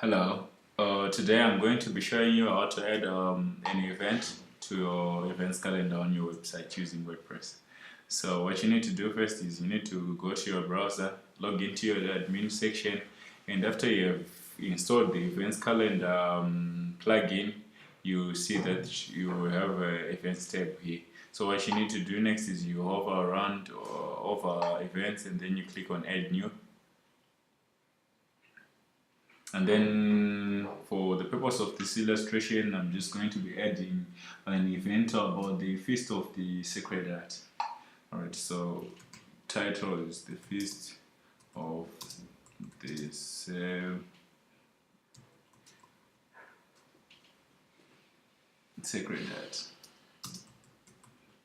Hello. Today I'm going to be showing you how to add an event to your events calendar on your website using WordPress. So what you need to do first is you need to go to your browser, log into your admin section, and after you have installed the events calendar plugin, you see that you have an events tab here. So what you need to do next is you hover around over events and then you click on add new. And then for the purpose of this illustration, I'm just going to be adding an event about the Feast of the Sacred Heart. Alright, so title is the Feast of the Sacred Heart.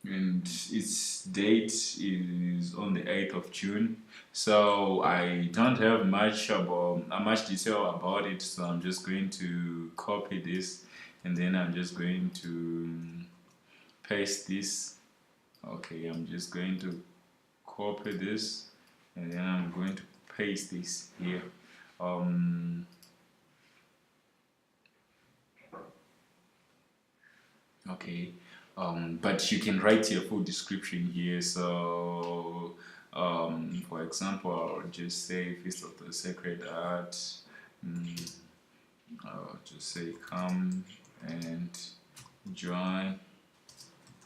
And its date is on the 8th of June. So I don't have much detail about it, so I'm just going to copy this and then I'm just going to paste this. Okay, I'm just going to copy this and then I'm going to paste this here. Okay. But you can write your full description here. So, for example, I'll just say Feast of the Sacred Heart. I'll just say come and join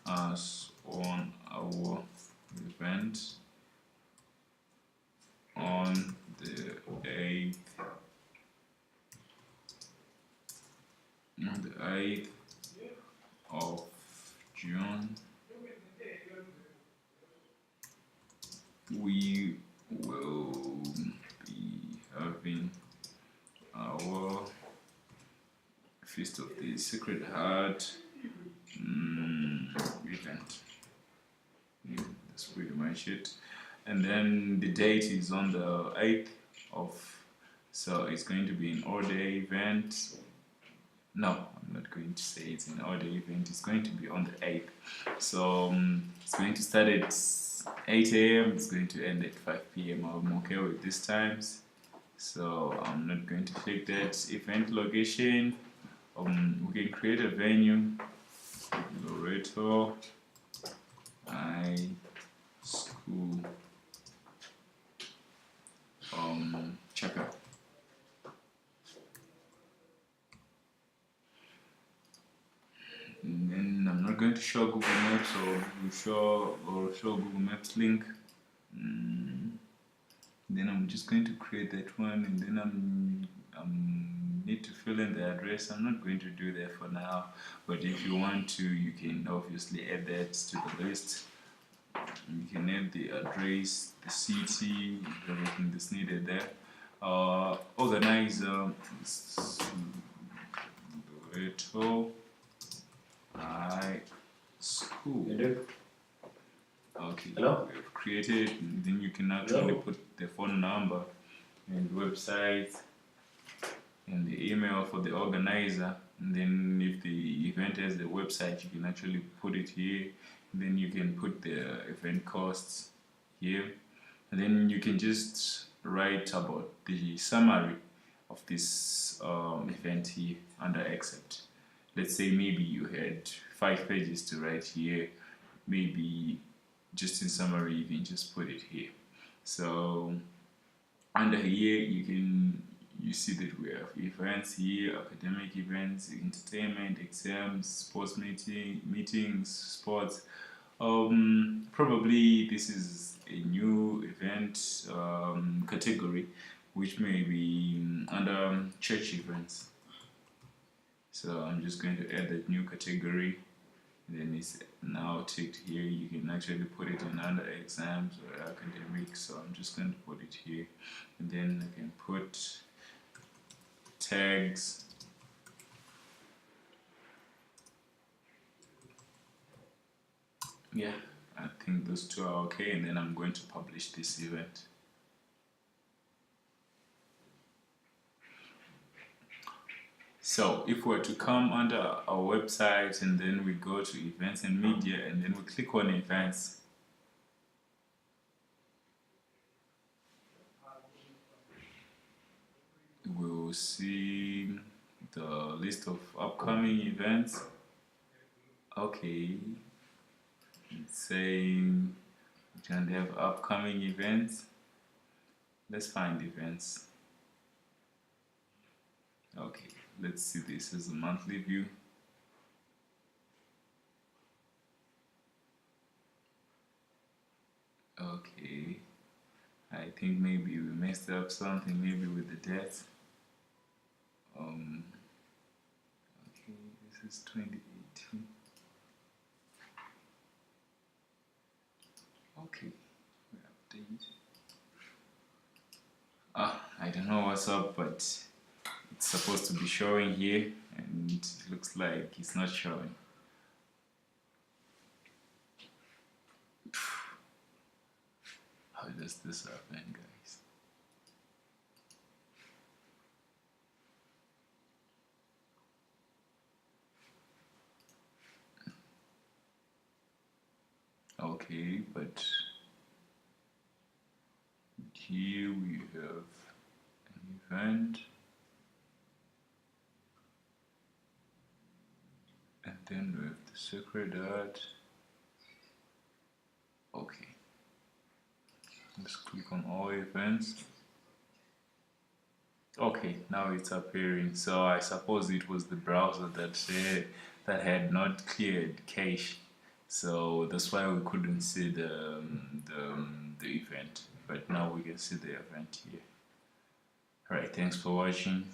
us on our event on the 8th of June. We will be having our Feast of the Sacred Heart event. Yeah, that's pretty much it. And then the date is on the 8th of, so it's going to be an all-day event. No, I'm not going to say it's an all-day event. It's going to be on the 8th. So it's going to start at 8 a.m. It's going to end at 5 p.m. I'm okay with these times. So I'm not going to click that event location. We can create a venue. Loreto High School chapel. And then I'm not going to show Google Maps or show Google Maps link. Then I'm just going to create that one, and then I'm need to fill in the address. I'm not going to do that for now, but if you want to, you can obviously add that to the list. You can add the address, the city, everything that's needed there. Organizer Loreto High School. Okay, Hello? we've created, and then you can actually put the phone number and website and the email for the organizer. And then if the event has the website, you can actually put it here. And then you can put the event costs here. And then you can just write about the summary of this event here under accept. Let's say maybe you had 5 pages to write here. Maybe just in summary you can just put it here. So under here you see that we have events here, academic events, entertainment, exams, sports meetings, sports. Probably this is a new event category which may be under church events. So I'm just going to add that new category. Then it's now ticked here. You can actually put it in under exams or academic. So I'm just going to put it here, and then I can put tags. Yeah, I think those two are okay, and then I'm going to publish this event. So if we were to come under our website and then we go to events and media and then we click on events, we'll see list of upcoming events. Okay, it's saying we can have upcoming events. Let's find events. Okay, let's see this as a monthly view. Okay, I think maybe we messed up something, maybe with the dates. Okay, this is 2018. Okay, we update. I don't know what's up, but it's supposed to be showing here, and it looks like it's not showing. How does this happen, guys? Okay, but here we have an event, and then we have the sacred art. Okay, let's click on all events. Okay, now it's appearing. So I suppose it was the browser that had not cleared cache, so that's why we couldn't see the event. But now we can see the event here. Alright, thanks for watching.